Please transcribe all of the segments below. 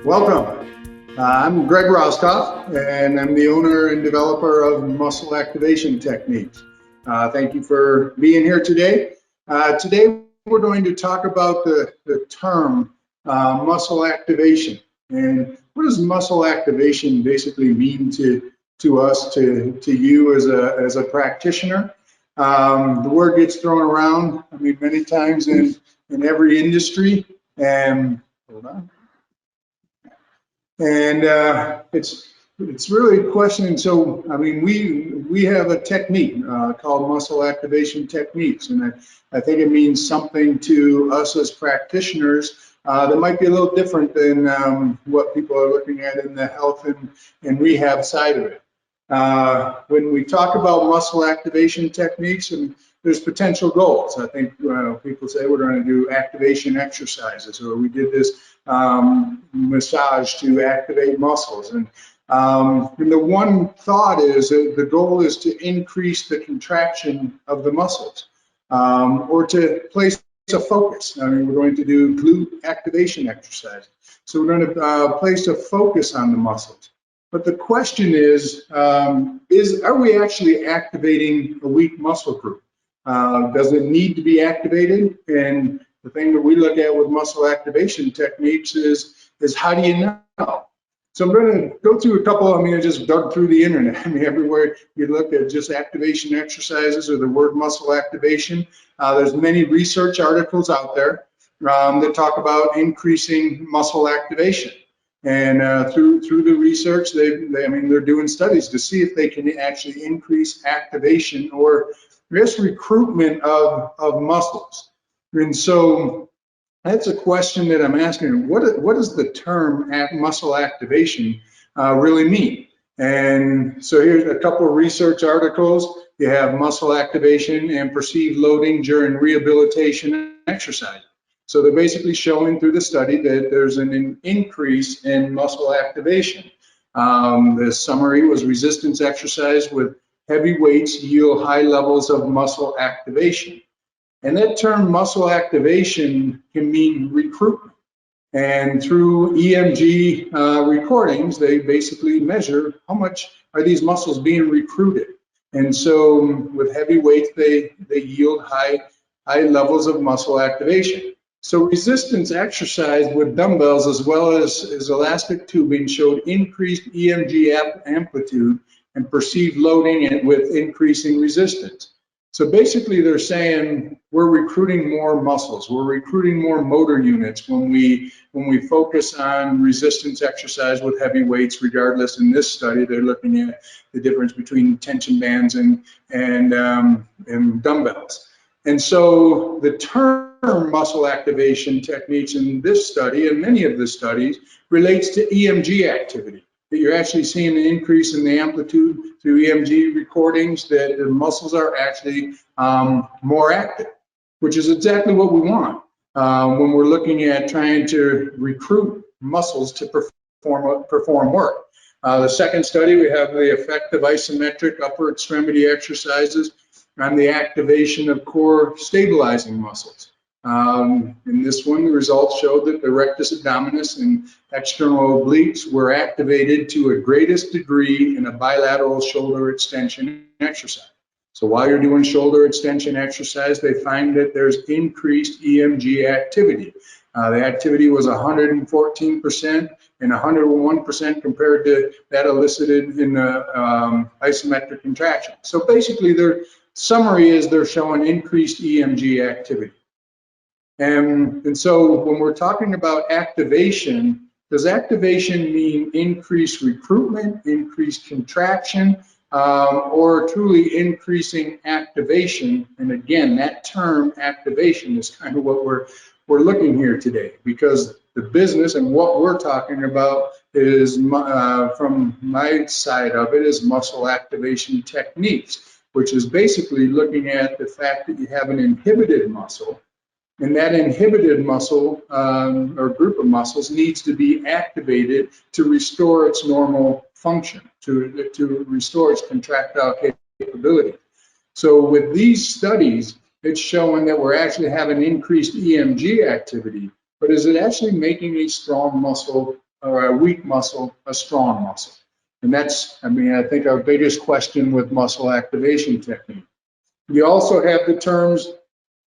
Welcome. I'm Greg Roskopf, and I'm the owner and developer of Muscle Activation Techniques. Thank you for being here today. Today, we're going to talk about the term muscle activation. And what does muscle activation basically mean to us, to you as a practitioner? The word gets thrown around, I mean, many times in every industry. And hold on. And it's really a question. So, I mean, we have a technique called muscle activation techniques, and I think it means something to us as practitioners that might be a little different than what people are looking at in the health and rehab side of it. When we talk about muscle activation techniques, and there's potential goals. I think people say we're going to do activation exercises, or we did this massage to activate muscles. And the one thought is that the goal is to increase the contraction of the muscles, or to place a focus. I mean, we're going to do glute activation exercise. So we're going to place a focus on the muscles. But the question is are we actually activating a weak muscle group? Does it need to be activated? And the thing that we look at with muscle activation techniques is how do you know? So I'm going to go through a couple. I mean, I just dug through the internet. I mean, everywhere you look at just activation exercises or the word muscle activation, there's many research articles out there that talk about increasing muscle activation. And through the research, they're doing studies to see if they can actually increase activation or just recruitment of muscles. And so that's a question that I'm asking. What does the term muscle activation really mean? And so here's a couple of research articles. You have muscle activation and perceived loading during rehabilitation exercise. So they're basically showing through the study that there's an increase in muscle activation. The summary was resistance exercise with heavy weights yield high levels of muscle activation. And that term muscle activation can mean recruitment. And through EMG recordings, they basically measure how much are these muscles being recruited. And so with heavy weights, they yield high levels of muscle activation. So resistance exercise with dumbbells as well as elastic tubing showed increased EMG amplitude and perceived loading with increasing resistance. So basically they're saying we're recruiting more muscles, we're recruiting more motor units when we focus on resistance exercise with heavy weights. Regardless, in this study they're looking at the difference between tension bands and dumbbells. And so the term muscle activation techniques in this study and many of the studies relates to EMG activity. That you're actually seeing an increase in the amplitude through EMG recordings, that the muscles are actually more active, which is exactly what we want when we're looking at trying to recruit muscles to perform work. The second study, we have the effect of isometric upper extremity exercises on the activation of core stabilizing muscles. In this one, the results showed that the rectus abdominis and external obliques were activated to a greatest degree in a bilateral shoulder extension exercise. So while you're doing shoulder extension exercise, they find that there's increased EMG activity. The activity was 114% and 101% compared to that elicited in the isometric contraction. So basically, their summary is they're showing increased EMG activity. And so when we're talking about activation, does activation mean increased recruitment, increased contraction, or truly increasing activation? And again, that term activation is kind of what we're looking here today, because the business and what we're talking about is, from my side of it, is muscle activation techniques, which is basically looking at the fact that you have an inhibited muscle. And that inhibited muscle or group of muscles needs to be activated to restore its normal function, to restore its contractile capability. So with these studies, it's showing that we're actually having increased EMG activity, but is it actually making a strong muscle or a weak muscle a strong muscle? And that's, I mean, I think our biggest question with muscle activation technique. You also have the terms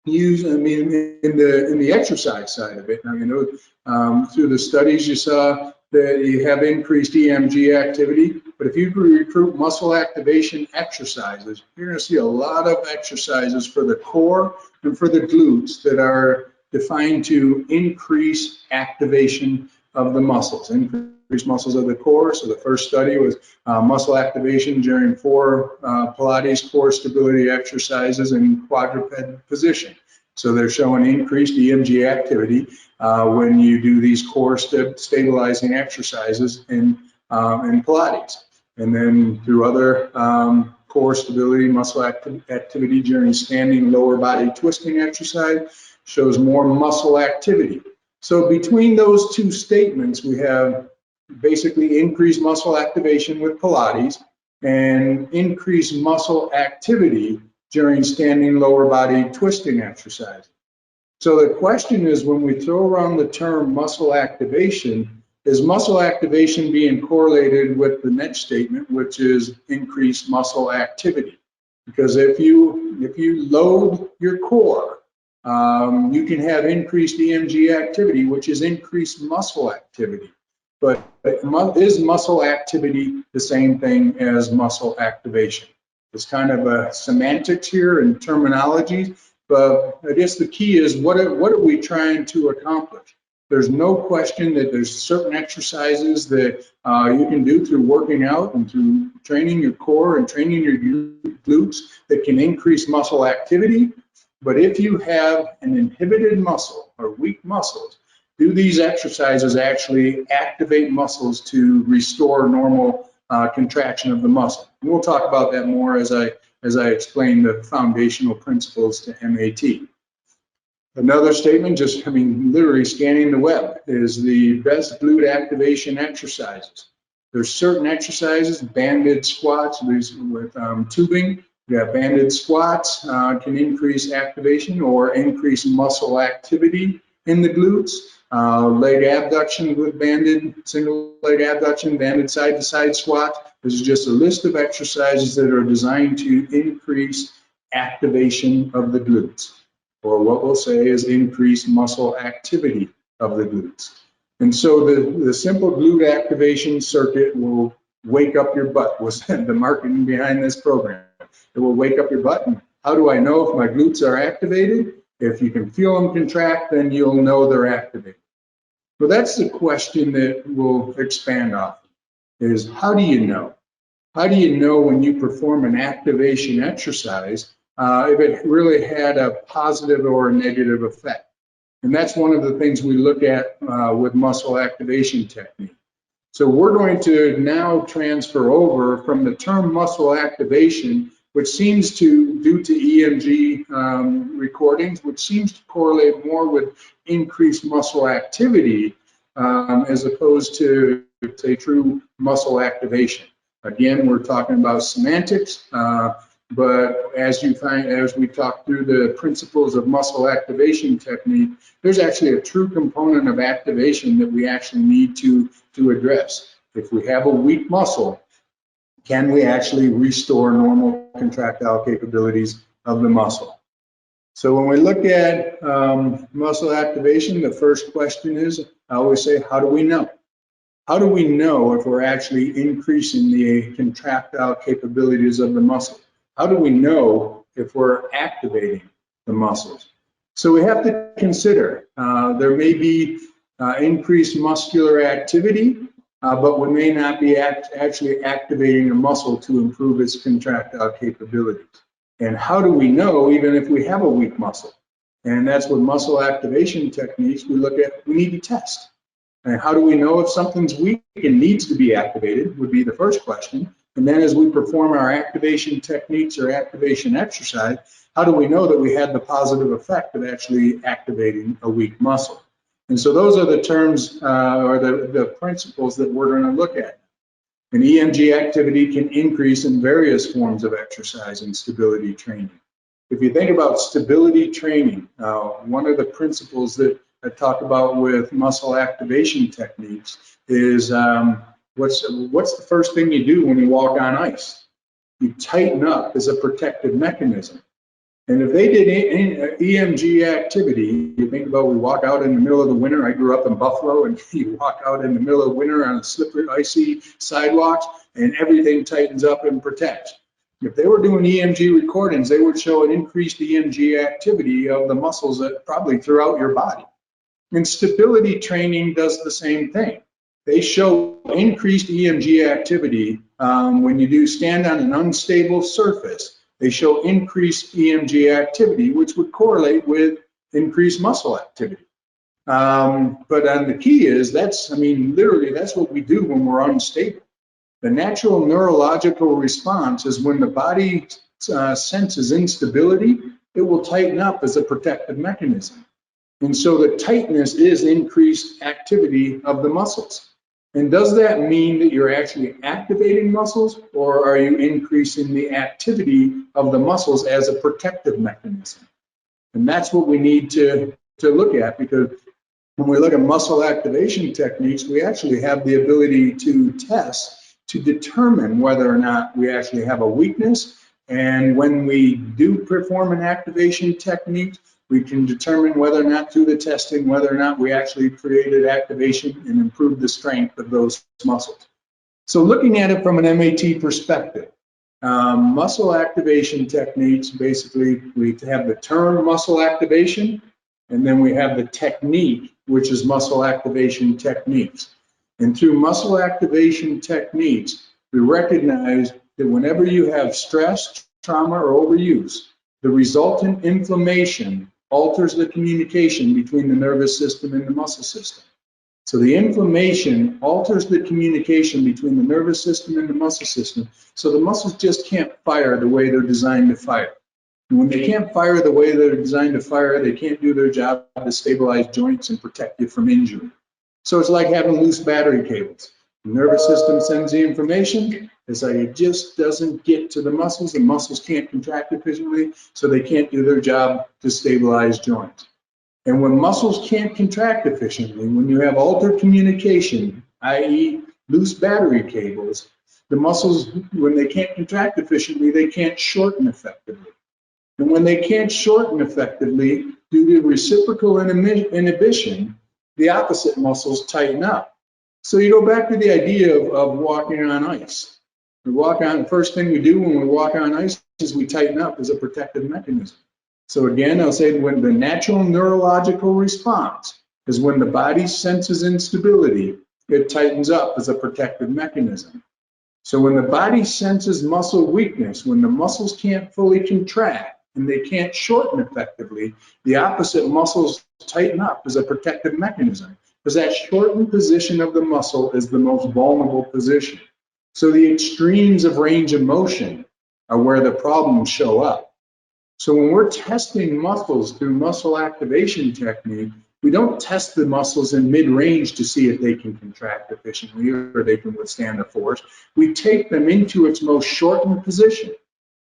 used, I mean, in the exercise side of it. I mean, through the studies you saw that you have increased EMG activity, but if you recruit muscle activation exercises, you're going to see a lot of exercises for the core and for the glutes that are defined to increase activation of the muscles, increase muscles of the core. So the first study was muscle activation during 4 Pilates core stability exercises in quadruped position. So they're showing increased EMG activity when you do these core stabilizing exercises in Pilates. And then through other core stability muscle activity during standing lower body twisting exercise shows more muscle activity. So between those two statements, we have basically increased muscle activation with Pilates and increased muscle activity during standing lower body twisting exercise. So the question is, when we throw around the term muscle activation, is muscle activation being correlated with the next statement, which is increased muscle activity? Because if you load your core, you can have increased EMG activity, which is increased muscle activity. But is muscle activity the same thing as muscle activation? It's kind of a semantics here and terminology, but I guess the key is what are we trying to accomplish? There's no question that there's certain exercises that you can do through working out and through training your core and training your glutes that can increase muscle activity. But if you have an inhibited muscle or weak muscles, do these exercises actually activate muscles to restore normal contraction of the muscle? And we'll talk about that more as I explain the foundational principles to MAT. Another statement, just, I mean, literally scanning the web, is the best glute activation exercises. There's certain exercises, banded squats with tubing. You have banded squats can increase activation or increase muscle activity in the glutes. Leg abduction with banded, single leg abduction, banded side to side squat. This is just a list of exercises that are designed to increase activation of the glutes, or what we'll say is increase muscle activity of the glutes. And so the simple glute activation circuit will wake up your butt, was the marketing behind this program. It will wake up your butt. And how do I know if my glutes are activated? If you can feel them contract, then you'll know they're activated. Well, that's the question that we'll expand off, is how do you know? How do you know when you perform an activation exercise if it really had a positive or a negative effect? And that's one of the things we look at with muscle activation technique. So we're going to now transfer over from the term muscle activation, which seems to, due to EMG recordings, which seems to correlate more with increased muscle activity as opposed to, say, true muscle activation. Again, we're talking about semantics, but as we talk through the principles of muscle activation technique, there's actually a true component of activation that we actually need to address. If we have a weak muscle, can we actually restore normal contractile capabilities of the muscle? So when we look at muscle activation, the first question is, I always say, how do we know? How do we know if we're actually increasing the contractile capabilities of the muscle? How do we know if we're activating the muscles? So we have to consider there may be increased muscular activity, but we may not be actually activating the muscle to improve its contractile capabilities. And how do we know even if we have a weak muscle? And that's what muscle activation techniques we look at, we need to test. And how do we know if something's weak and needs to be activated would be the first question. And then as we perform our activation techniques or activation exercise, how do we know that we had the positive effect of actually activating a weak muscle? And so those are the terms or the principles that we're going to look at. And EMG activity can increase in various forms of exercise and stability training. If you think about stability training, one of the principles that I talk about with muscle activation techniques is what's the first thing you do when you walk on ice? You tighten up as a protective mechanism. And if they did EMG activity, you think about we walk out in the middle of the winter. I grew up in Buffalo, and you walk out in the middle of winter on a slippery, icy sidewalks, and everything tightens up and protects. If they were doing EMG recordings, they would show an increased EMG activity of the muscles that probably throughout your body. And stability training does the same thing. They show increased EMG activity when you do stand on an unstable surface. They show increased EMG activity, which would correlate with increased muscle activity. But the key is literally that's what we do when we're unstable. The natural neurological response is when the body senses instability, it will tighten up as a protective mechanism. And so the tightness is increased activity of the muscles. And does that mean that you're actually activating muscles, or are you increasing the activity of the muscles as a protective mechanism? And that's what we need to look at, because when we look at muscle activation techniques, we actually have the ability to test to determine whether or not we actually have a weakness. And when we do perform an activation technique, we can determine whether or not through the testing, whether or not we actually created activation and improved the strength of those muscles. So looking at it from an MAT perspective, muscle activation techniques, basically we have the term muscle activation, and then we have the technique, which is muscle activation techniques. And through muscle activation techniques, we recognize that whenever you have stress, trauma, or overuse, the resultant inflammation alters the communication between the nervous system and the muscle system. So the inflammation alters the communication between the nervous system and the muscle system, so the muscles just can't fire the way they're designed to fire. And when they can't fire the way they're designed to fire, they can't do their job to stabilize joints and protect you from injury. So it's like having loose battery cables. The nervous system sends the information, it's like it just doesn't get to the muscles. The muscles can't contract efficiently, so they can't do their job to stabilize joints. And when muscles can't contract efficiently, when you have altered communication, i.e. loose battery cables, the muscles, when they can't contract efficiently, they can't shorten effectively. And when they can't shorten effectively, due to reciprocal inhibition, the opposite muscles tighten up. So you go back to the idea of walking on ice. We walk on, the first thing we do when we walk on ice is we tighten up as a protective mechanism. So again, I'll say when the natural neurological response is when the body senses instability, it tightens up as a protective mechanism. So when the body senses muscle weakness, when the muscles can't fully contract and they can't shorten effectively, the opposite muscles tighten up as a protective mechanism, because that shortened position of the muscle is the most vulnerable position. So the extremes of range of motion are where the problems show up. So when we're testing muscles through muscle activation technique, we don't test the muscles in mid-range to see if they can contract efficiently or they can withstand a force. We take them into its most shortened position.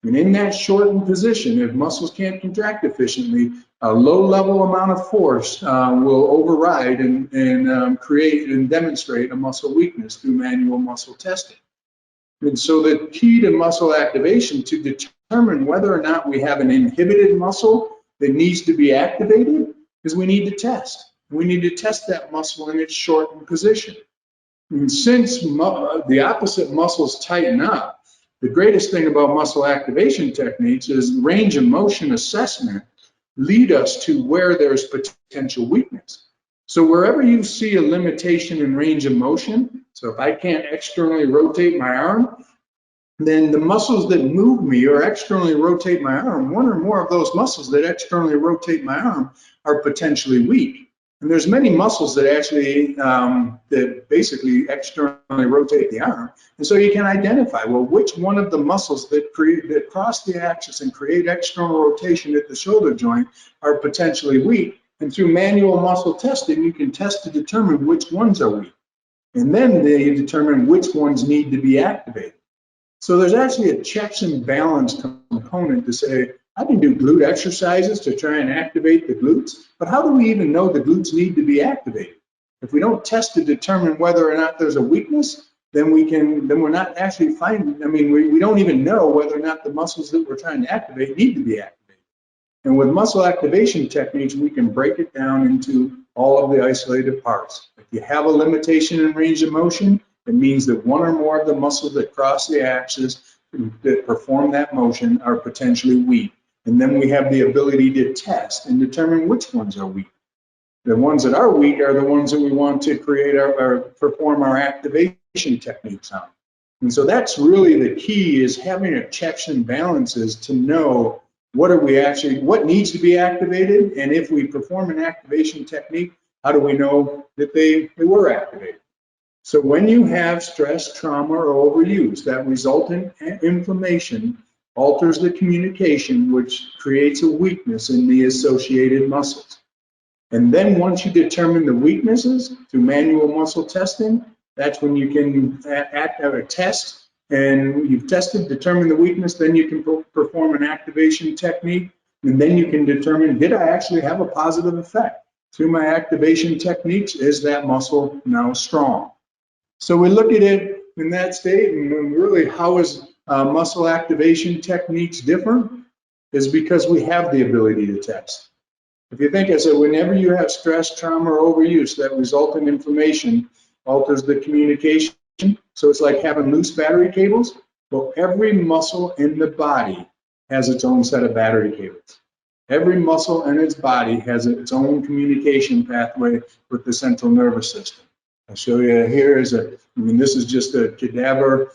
And in that shortened position, if muscles can't contract efficiently, a low-level amount of force will override and create and demonstrate a muscle weakness through manual muscle testing. And so the key to muscle activation to determine whether or not we have an inhibited muscle that needs to be activated is we need to test. We need to test that muscle in its shortened position. And since the opposite muscles tighten up, the greatest thing about muscle activation techniques is range of motion assessment lead us to where there's potential weakness. So wherever you see a limitation in range of motion, so if I can't externally rotate my arm, then the muscles that move me or externally rotate my arm, one or more of those muscles that externally rotate my arm are potentially weak. And there's many muscles that actually, that basically externally rotate the arm. And so you can identify, well, which one of the muscles that cross the axis and create external rotation at the shoulder joint are potentially weak. And through manual muscle testing, you can test to determine which ones are weak. And then they determine which ones need to be activated. So there's actually a checks and balance component to say, I can do glute exercises to try and activate the glutes, but how do we even know the glutes need to be activated? If we don't test to determine whether or not there's a weakness, then we're not actually finding, I mean, we don't even know whether or not the muscles that we're trying to activate need to be activated. And with muscle activation techniques, we can break it down into all of the isolated parts. If you have a limitation in range of motion, it means that one or more of the muscles that cross the axis that perform that motion are potentially weak. And then we have the ability to test and determine which ones are weak. The ones that are weak are the ones that we want to create or perform our activation techniques on. And so that's really the key, is having a checks and balances to know what needs to be activated, and if we perform an activation technique, how do we know that they were activated? So when you have stress, trauma, or overuse, that resultant inflammation alters the communication, which creates a weakness in the associated muscles. And then once you determine the weaknesses through manual muscle testing, that's when you can test, and you've tested, determine the weakness, then you can perform an activation technique, and then you can determine, did I actually have a positive effect? Through my activation techniques, is that muscle now strong? So we look at it in that state, and really how is muscle activation techniques different? Is because we have the ability to test. If you think, I said, whenever you have stress, trauma, or overuse, that resultant inflammation alters the communication. So it's like having loose battery cables. Well, every muscle in the body has its own set of battery cables. Every muscle in its body has its own communication pathway with the central nervous system. I'll show you here this is just a cadaver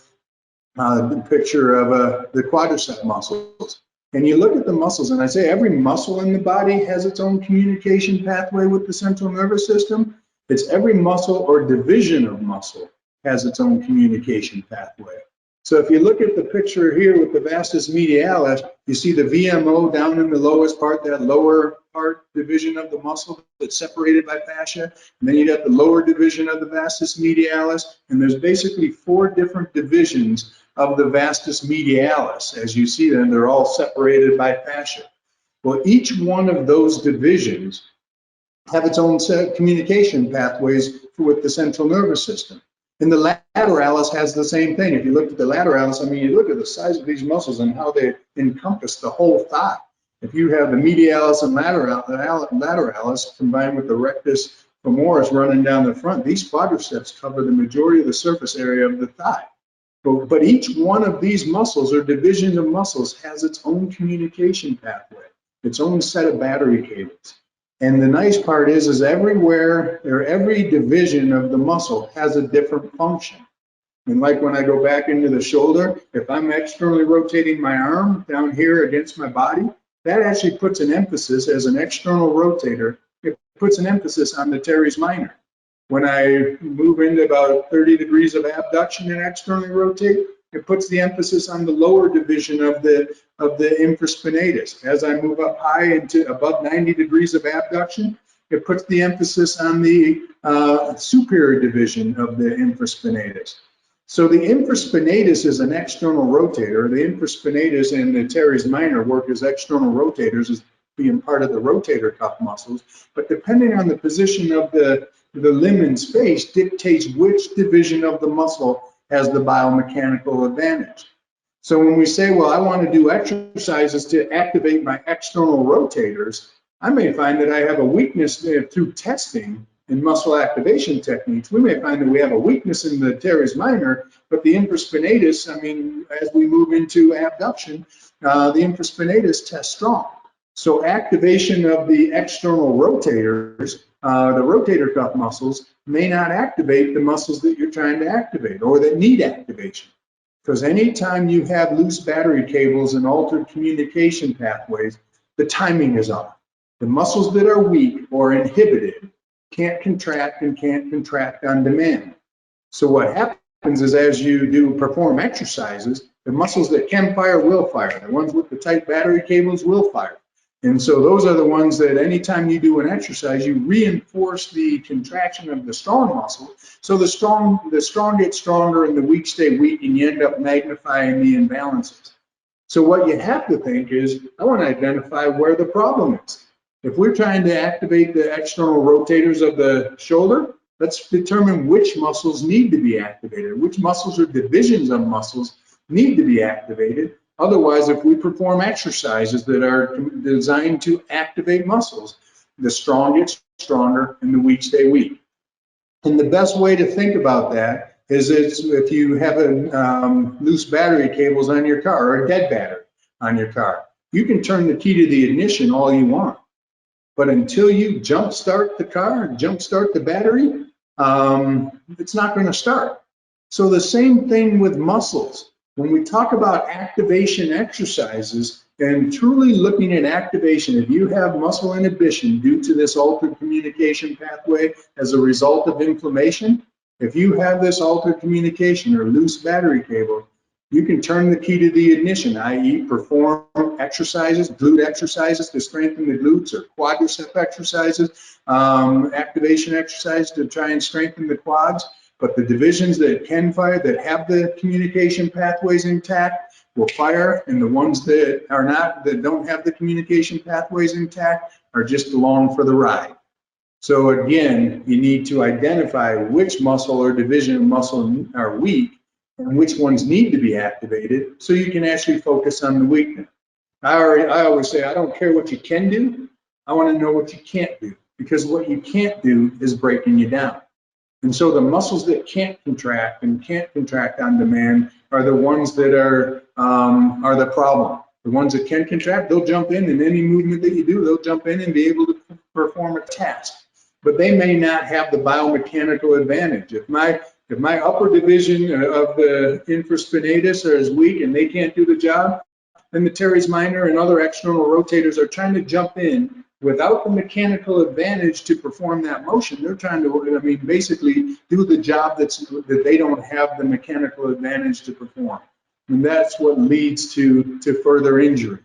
picture of the quadricep muscles. And you look at the muscles, and I say every muscle in the body has its own communication pathway with the central nervous system. It's every muscle or division of muscle has its own communication pathway. So if you look at the picture here with the vastus medialis, you see the VMO down in the lowest part, that lower part division of the muscle that's separated by fascia. And then you got the lower division of the vastus medialis, and there's basically 4 different divisions of the vastus medialis. As you see them, they're all separated by fascia. Well, each one of those divisions have its own set of communication pathways with the central nervous system. And the lateralis has the same thing. If you look at the lateralis, I mean, you look at the size of these muscles and how they encompass the whole thigh. If you have the medialis and lateralis combined with the rectus femoris running down the front, these quadriceps cover the majority of the surface area of the thigh. But each one of these muscles or divisions of muscles has its own communication pathway, its own set of battery cables. And the nice part is everywhere, or every division of the muscle has a different function. And like when I go back into the shoulder, if I'm externally rotating my arm down here against my body, that actually puts an emphasis, as an external rotator, it puts an emphasis on the teres minor. When I move into about 30 degrees of abduction and externally rotate, it puts the emphasis on the lower division of the infraspinatus. As I move up high into above 90 degrees of abduction, it puts the emphasis on the superior division of the infraspinatus. So the infraspinatus is an external rotator. The infraspinatus and the teres minor work as external rotators, as being part of the rotator cuff muscles. But depending on the position of the limb in space dictates which division of the muscle has the biomechanical advantage. So when we say, well, I want to do exercises to activate my external rotators, I may find that I have a weakness through testing in muscle activation techniques. We may find that we have a weakness in the teres minor, but the infraspinatus, I mean, as we move into abduction, the infraspinatus tests strong. So activation of the external rotators, the rotator cuff muscles, may not activate the muscles that you're trying to activate or that need activation. Because anytime you have loose battery cables and altered communication pathways, the timing is off. The muscles that are weak or inhibited can't contract and can't contract on demand. So what happens is, as you perform exercises, the muscles that can fire will fire. The ones with the tight battery cables will fire. And so those are the ones that anytime you do an exercise, you reinforce the contraction of the strong muscle. So the strong get stronger and the weak stay weak, and you end up magnifying the imbalances. So what you have to think is, I want to identify where the problem is. If we're trying to activate the external rotators of the shoulder, let's determine which muscles need to be activated, which muscles or divisions of muscles need to be activated. Otherwise, if we perform exercises that are designed to activate muscles, the strong get stronger and the weak stay weak. And the best way to think about that is if you have loose battery cables on your car or a dead battery on your car. You can turn the key to the ignition all you want, but until you jump start the car, jump start the battery, it's not going to start. So the same thing with muscles. When we talk about activation exercises and truly looking at activation, if you have muscle inhibition due to this altered communication pathway as a result of inflammation, if you have this altered communication or loose battery cable, you can turn the key to the ignition, i.e. perform exercises, glute exercises to strengthen the glutes, or quadricep exercises, activation exercises to try and strengthen the quads. But the divisions that can fire, that have the communication pathways intact, will fire, and the ones that are not, that don't have the communication pathways intact, are just along for the ride. So again, you need to identify which muscle or division of muscle are weak and which ones need to be activated, so you can actually focus on the weakness. I always say, I don't care what you can do, I want to know what you can't do, because what you can't do is breaking you down. And so the muscles that can't contract and can't contract on demand are the ones that are the problem. The ones that can contract, they'll jump in, and any movement that you do, they'll jump in and be able to perform a task. But they may not have the biomechanical advantage. If my upper division of the infraspinatus is weak and they can't do the job, then the teres minor and other external rotators are trying to jump in without the mechanical advantage to perform that motion. They're trying to, basically do the job that they don't have the mechanical advantage to perform. And that's what leads to further injury.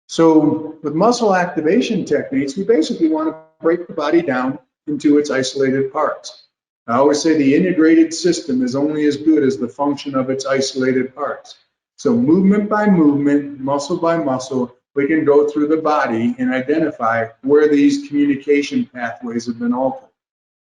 So with muscle activation techniques, we basically want to break the body down into its isolated parts. I always say the integrated system is only as good as the function of its isolated parts. So movement by movement, muscle by muscle, we can go through the body and identify where these communication pathways have been altered.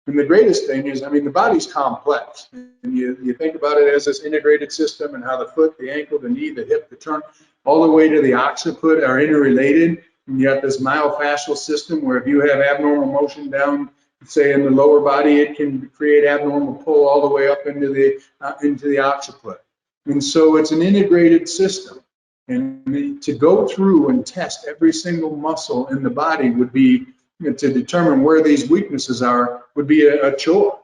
And the greatest thing is, the body's complex. And you think about it as this integrated system, and how the foot, the ankle, the knee, the hip, the trunk, all the way to the occiput are interrelated. And you have this myofascial system where if you have abnormal motion down, say in the lower body, it can create abnormal pull all the way up into the occiput. And so it's an integrated system. And to go through and test every single muscle in the body would be, to determine where these weaknesses are, would be a chore.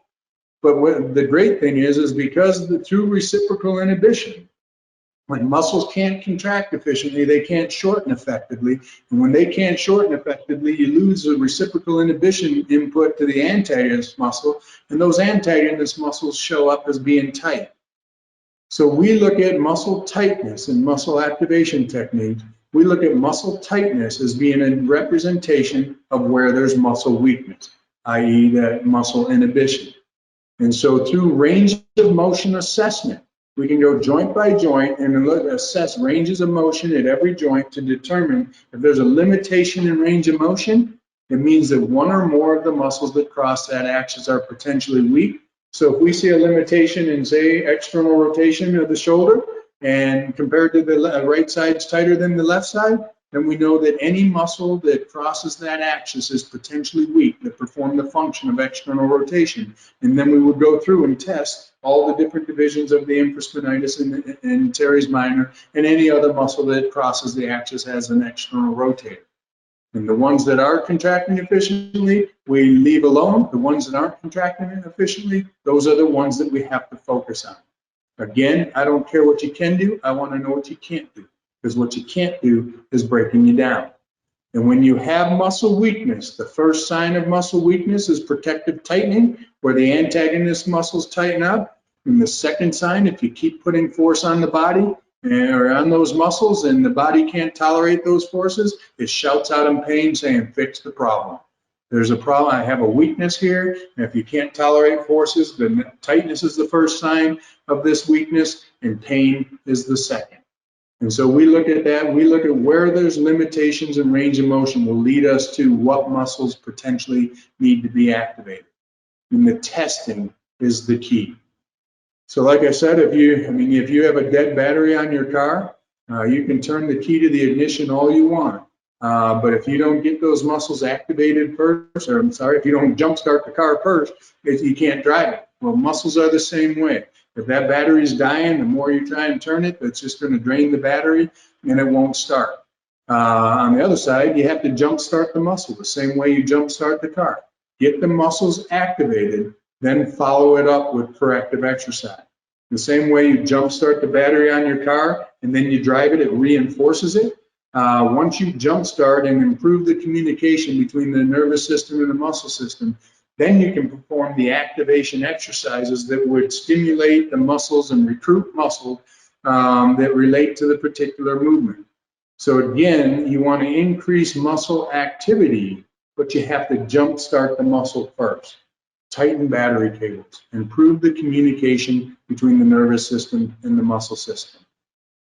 But what the great thing is because through reciprocal inhibition, when muscles can't contract efficiently, they can't shorten effectively. And when they can't shorten effectively, you lose the reciprocal inhibition input to the antagonist muscle, and those antagonist muscles show up as being tight. So we look at muscle tightness and muscle activation techniques. We look at muscle tightness as being a representation of where there's muscle weakness, i.e. that muscle inhibition. And so through range of motion assessment, we can go joint by joint and assess ranges of motion at every joint to determine if there's a limitation in range of motion. It means that one or more of the muscles that cross that axis are potentially weak. So if we see a limitation in, say, external rotation of the shoulder, and compared to the right side's tighter than the left side, then we know that any muscle that crosses that axis is potentially weak to perform the function of external rotation. And then we would go through and test all the different divisions of the infraspinatus and teres minor, and any other muscle that crosses the axis as an external rotator. And the ones that are contracting efficiently, we leave alone. The ones that aren't contracting efficiently, those are the ones that we have to focus on. Again, I don't care what you can do. I want to know what you can't do, because what you can't do is breaking you down. And when you have muscle weakness, the first sign of muscle weakness is protective tightening, where the antagonist muscles tighten up. And the second sign, if you keep putting force on the body, or on those muscles, and the body can't tolerate those forces, it shouts out in pain saying, fix the problem. There's a problem, I have a weakness here, and if you can't tolerate forces, then tightness is the first sign of this weakness, and pain is the second. And so we look at that, we look at where there's limitations in range of motion will lead us to what muscles potentially need to be activated. And the testing is the key. So like I said, if you have a dead battery on your car, you can turn the key to the ignition all you want. But if you don't get those muscles activated first, or I'm sorry, if you don't jumpstart the car first, you can't drive it. Well, muscles are the same way. If that battery's dying, the more you try and turn it, it's just going to drain the battery and it won't start. On the other side, you have to jumpstart the muscle the same way you jumpstart the car. Get the muscles activated, then follow it up with corrective exercise. The same way you jumpstart the battery on your car and then you drive it, it reinforces it. Once you jumpstart and improve the communication between the nervous system and the muscle system, then you can perform the activation exercises that would stimulate the muscles and recruit muscle that relate to the particular movement. So again, you want to increase muscle activity, but you have to jumpstart the muscle first. Tighten battery cables, improve the communication between the nervous system and the muscle system.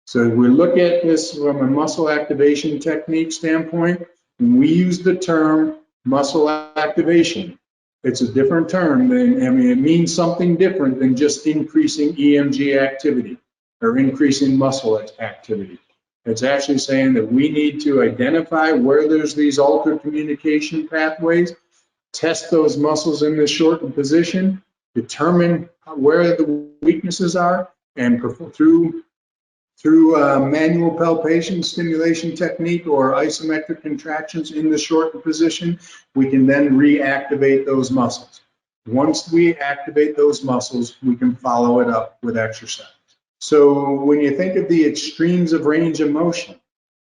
So we look at this from a muscle activation technique standpoint, and we use the term muscle activation. It's a different term than, it means something different than just increasing EMG activity or increasing muscle activity. It's actually saying that we need to identify where there's these altered communication pathways, test those muscles in the shortened position, determine where the weaknesses are, and through manual palpation stimulation technique or isometric contractions in the shortened position, we can then reactivate those muscles. Once we activate those muscles, we can follow it up with exercise. So when you think of the extremes of range of motion,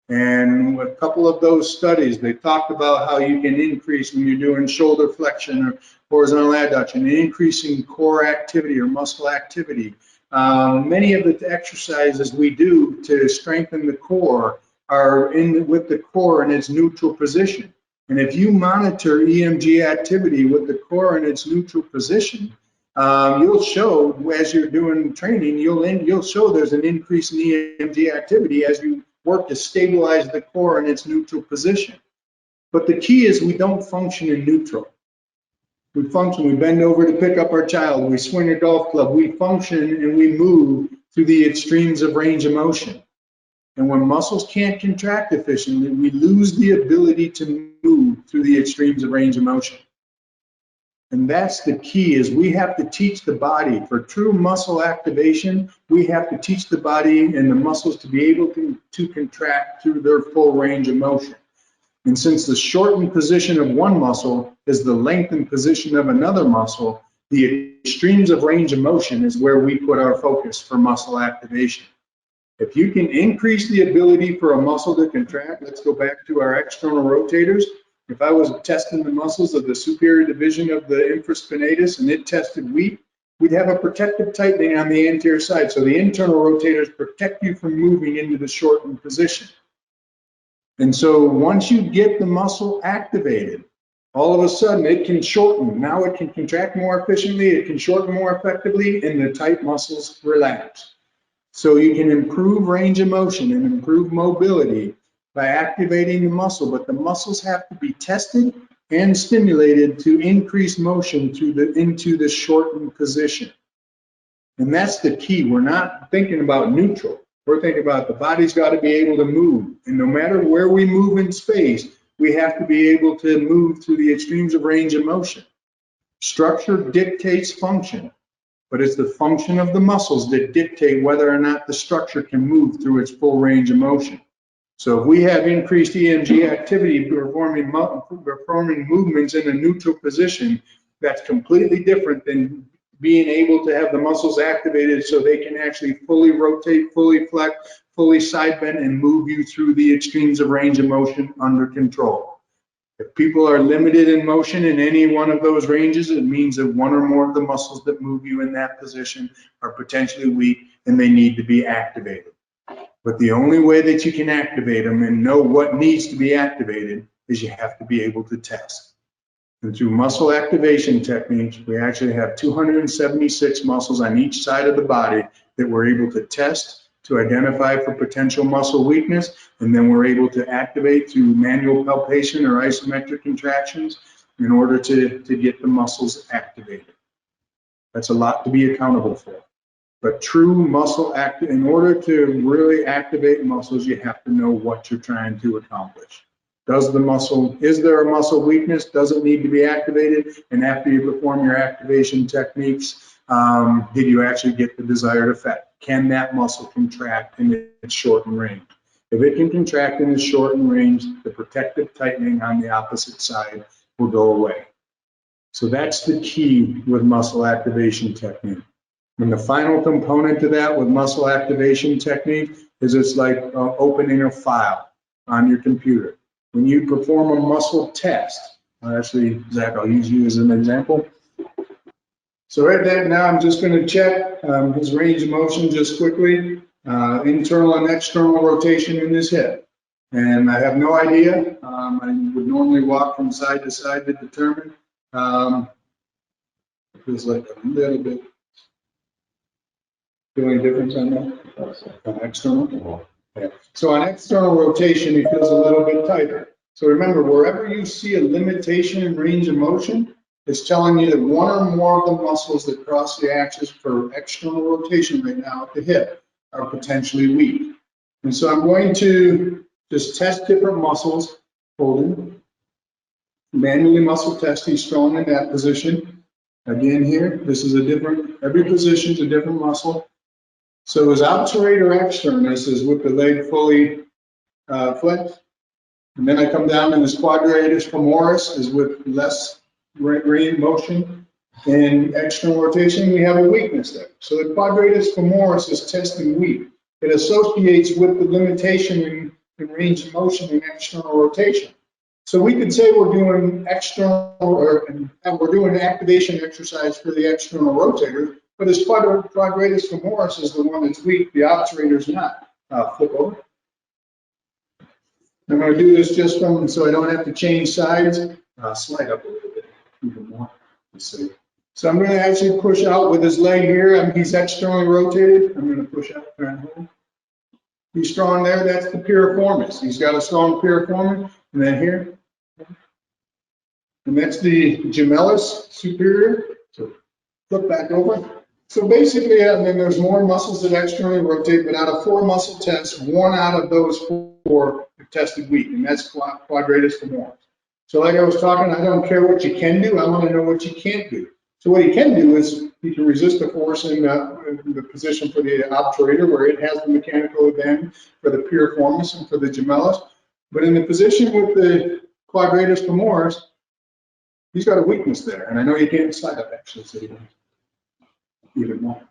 and a couple of those studies, they talked about how you can increase when you're doing shoulder flexion or horizontal adduction, increasing core activity or muscle activity. Many of the exercises we do to strengthen the core are with the core in its neutral position. And if you monitor EMG activity with the core in its neutral position, you'll show as you're doing training, you'll show there's an increase in EMG activity as you work to stabilize the core in its neutral position. But the key is we don't function in neutral. We function, we bend over to pick up our child, we swing a golf club, we function and we move through the extremes of range of motion. And when muscles can't contract efficiently, we lose the ability to move through the extremes of range of motion. And that's the key, is we have to teach the body, for true muscle activation, we have to teach the body and the muscles to be able to contract through their full range of motion. And since the shortened position of one muscle is the lengthened position of another muscle, the extremes of range of motion is where we put our focus for muscle activation. If you can increase the ability for a muscle to contract, let's go back to our external rotators. If I was testing the muscles of the superior division of the infraspinatus and it tested weak, we'd have a protective tightening on the anterior side. So the internal rotators protect you from moving into the shortened position. And so once you get the muscle activated, all of a sudden it can shorten. Now it can contract more efficiently, it can shorten more effectively, and the tight muscles relax. So you can improve range of motion and improve mobility by activating the muscle, but the muscles have to be tested and stimulated to increase motion into the shortened position. And that's the key. We're not thinking about neutral. We're thinking about the body's got to be able to move. And no matter where we move in space, we have to be able to move through the extremes of range of motion. Structure dictates function, but it's the function of the muscles that dictate whether or not the structure can move through its full range of motion. So if we have increased EMG activity performing movements in a neutral position, that's completely different than being able to have the muscles activated so they can actually fully rotate, fully flex, fully side bend, and move you through the extremes of range of motion under control. If people are limited in motion in any one of those ranges, it means that one or more of the muscles that move you in that position are potentially weak and they need to be activated. But the only way that you can activate them and know what needs to be activated is you have to be able to test. And through muscle activation techniques, we actually have 276 muscles on each side of the body that we're able to test to identify for potential muscle weakness, and then we're able to activate through manual palpation or isometric contractions in order to get the muscles activated. That's a lot to be accountable for. But true muscle in order to really activate muscles, you have to know what you're trying to accomplish. Is there a muscle weakness? Does it need to be activated? And after you perform your activation techniques, did you actually get the desired effect? Can that muscle contract in its shortened range? If it can contract in its shortened range, the protective tightening on the opposite side will go away. So that's the key with muscle activation technique. And the final component to that with muscle activation technique is it's like opening a file on your computer. When you perform a muscle test, actually, Zach, I'll use you as an example. So right now, I'm just going to check his range of motion just quickly, internal and external rotation in his hip. And I have no idea. I would normally walk from side to side to determine. It feels like a little bit. Feel any difference on that? External? Yeah. So on external rotation, he feels a little bit tighter. So remember, wherever you see a limitation in range of motion, it's telling you that one or more of the muscles that cross the axis for external rotation right now at the hip are potentially weak. And so I'm going to just test different muscles, holding, manually muscle test. He's strong in that position. Again here, this is every position is a different muscle. So his obturator externus is with the leg fully flexed. And then I come down and his quadratus femoris is with less range motion and external rotation. We have a weakness there. So the quadratus femoris is testing weak. It associates with the limitation in range of motion and external rotation. So we could say we're doing we're doing an activation exercise for the external rotator, but his quadratus femoris is the one that's weak. The obturator is not. Flip over. I'm going to do this just so I don't have to change sides. Slide up a little bit, even more. Let's see. So I'm going to actually push out with his leg here. He's externally rotated. I'm going to push out. He's strong there. That's the piriformis. He's got a strong piriformis. And then here. And that's the gemellus superior. So flip back over. So basically, and then there's more muscles that externally rotate, but out of 4 muscle tests, 1 out of those 4 are tested weak, and that's quadratus femoris. So like I was talking, I don't care what you can do, I want to know what you can't do. So what you can do is you can resist the force in the position for the obturator where it has the mechanical advantage for the piriformis and for the gemellus. But in the position with the quadratus femoris, he's got a weakness there, and I know you can't slide up actually, so you can even more.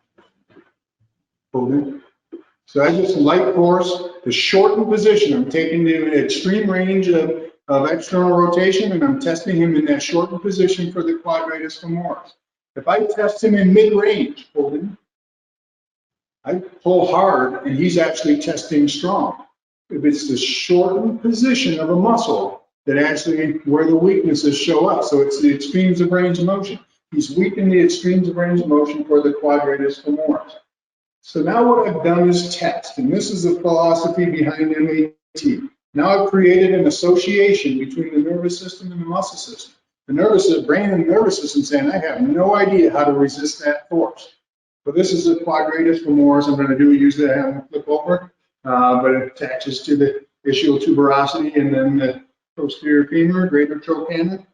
Hold in. So I just light force to shorten position. I'm taking the extreme range of external rotation, and I'm testing him in that shortened position for the quadratus femoris. If I test him in mid-range, hold in, I pull hard, and he's actually testing strong. If it's the shortened position of a muscle that actually where the weaknesses show up, so it's the extremes of range of motion. He's weak in the extremes of range of motion for the quadratus femoris. So now what I've done is test, and this is the philosophy behind MAT. Now I've created an association between the nervous system and the muscle system. The brain and nervous system saying, I have no idea how to resist that force. But this is the quadratus femoris. I'm going to use that and flip over, but it attaches to the ischial tuberosity and then the posterior femur, greater trochanter.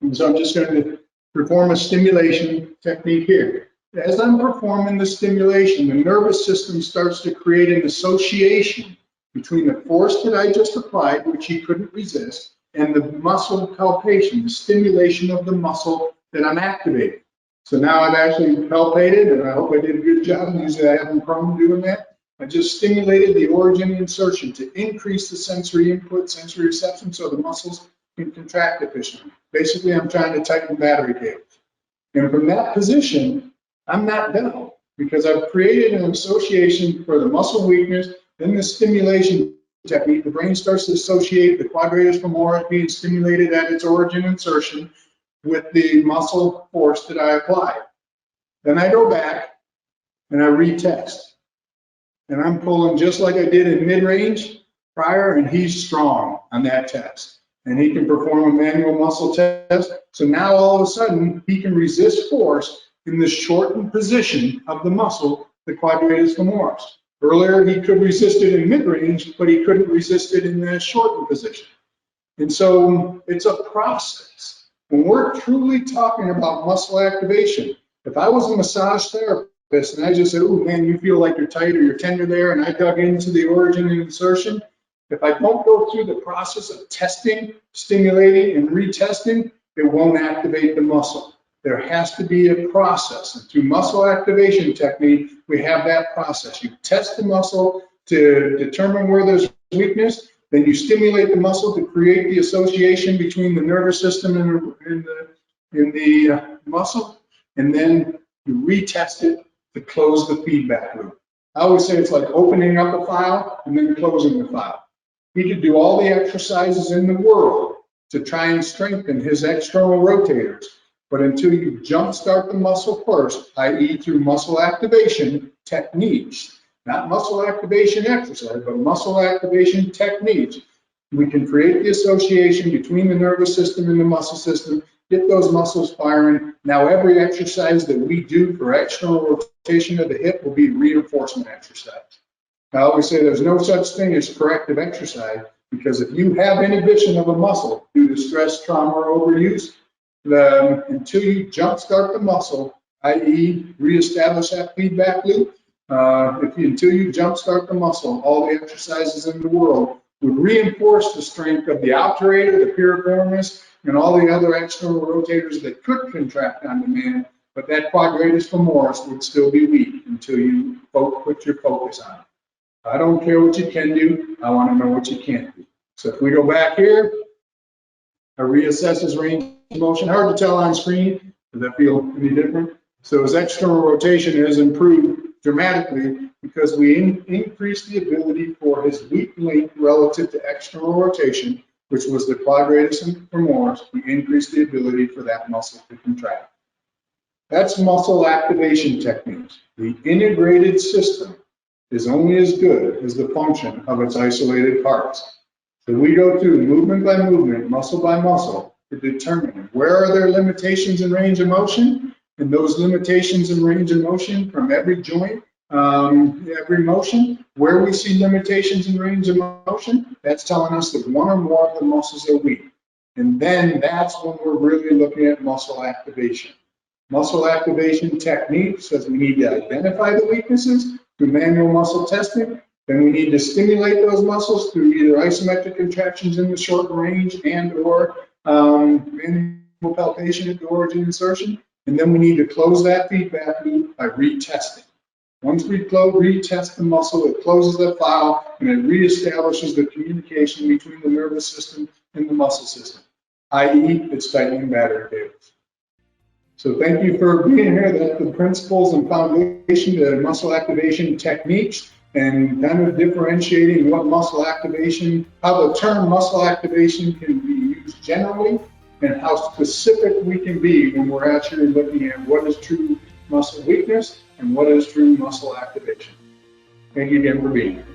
And so I'm just going to perform a stimulation technique here. As I'm performing the stimulation, the nervous system starts to create an association between the force that I just applied, which he couldn't resist, and the muscle palpation, the stimulation of the muscle that I'm activating. So now I've actually palpated, and I hope I did a good job. Usually I have no problem doing that. I just stimulated the origin insertion to increase the sensory input, sensory reception, so the muscles can contract efficiently. Basically, I'm trying to tighten battery cables. And from that position, I'm not done because I've created an association for the muscle weakness, then the stimulation technique. The brain starts to associate the quadratus femoris being stimulated at its origin insertion with the muscle force that I applied. Then I go back and I retest. and I'm pulling just like I did in mid-range prior, and he's strong on that test. And he can perform a manual muscle test. So now all of a sudden, he can resist force in the shortened position of the muscle, the quadratus femoris. Earlier, he could resist it in mid-range, but he couldn't resist it in the shortened position. And so it's a process. When we're truly talking about muscle activation, if I was a massage therapist and I just said, oh man, you feel like you're tight or you're tender there, and I dug into the origin and insertion, if I don't go through the process of testing, stimulating, and retesting, it won't activate the muscle. There has to be a process. And through muscle activation technique, we have that process. You test the muscle to determine where there's weakness, then you stimulate the muscle to create the association between the nervous system and the muscle, and then you retest it to close the feedback loop. I always say it's like opening up a file and then closing the file. He could do all the exercises in the world to try and strengthen his external rotators, but until you jumpstart the muscle first, i.e. through muscle activation techniques, not muscle activation exercise, but muscle activation techniques, we can create the association between the nervous system and the muscle system, get those muscles firing. Now every exercise that we do for external rotation of the hip will be reinforcement exercise. I always say there's no such thing as corrective exercise, because if you have inhibition of a muscle due to stress, trauma, or overuse, until you jumpstart the muscle, i.e. reestablish that feedback loop, until you jumpstart the muscle, all the exercises in the world would reinforce the strength of the obturator, the piriformis, and all the other external rotators that could contract on demand, but that quadratus femoris would still be weak until you put your focus on it. I don't care what you can do, I want to know what you can't do. So if we go back here, I reassess his range of motion. Hard to tell on screen. Does that feel any different? So his external rotation has improved dramatically because we increased the ability for his weak link relative to external rotation, which was the quadratus femoris. We increased the ability for that muscle to contract. That's muscle activation techniques. The integrated system is only as good as the function of its isolated parts. So we go through movement by movement, muscle by muscle, to determine where are there limitations in range of motion, and those limitations in range of motion from every joint, every motion, where we see limitations in range of motion, that's telling us that one or more of the muscles are weak. And then that's when we're really looking at muscle activation. Muscle activation technique says we need to identify the weaknesses through manual muscle testing. Then we need to stimulate those muscles through either isometric contractions in the short range and or manual palpation at the origin insertion. And then we need to close that feedback loop by retesting. Once we retest the muscle, it closes the file and it reestablishes the communication between the nervous system and the muscle system, i.e. it's tightening battery cables. So thank you for being here. That's the principles and foundation to muscle activation techniques, and kind of differentiating what muscle activation, how the term muscle activation can be used generally, and how specific we can be when we're actually looking at what is true muscle weakness and what is true muscle activation. Thank you again for being here.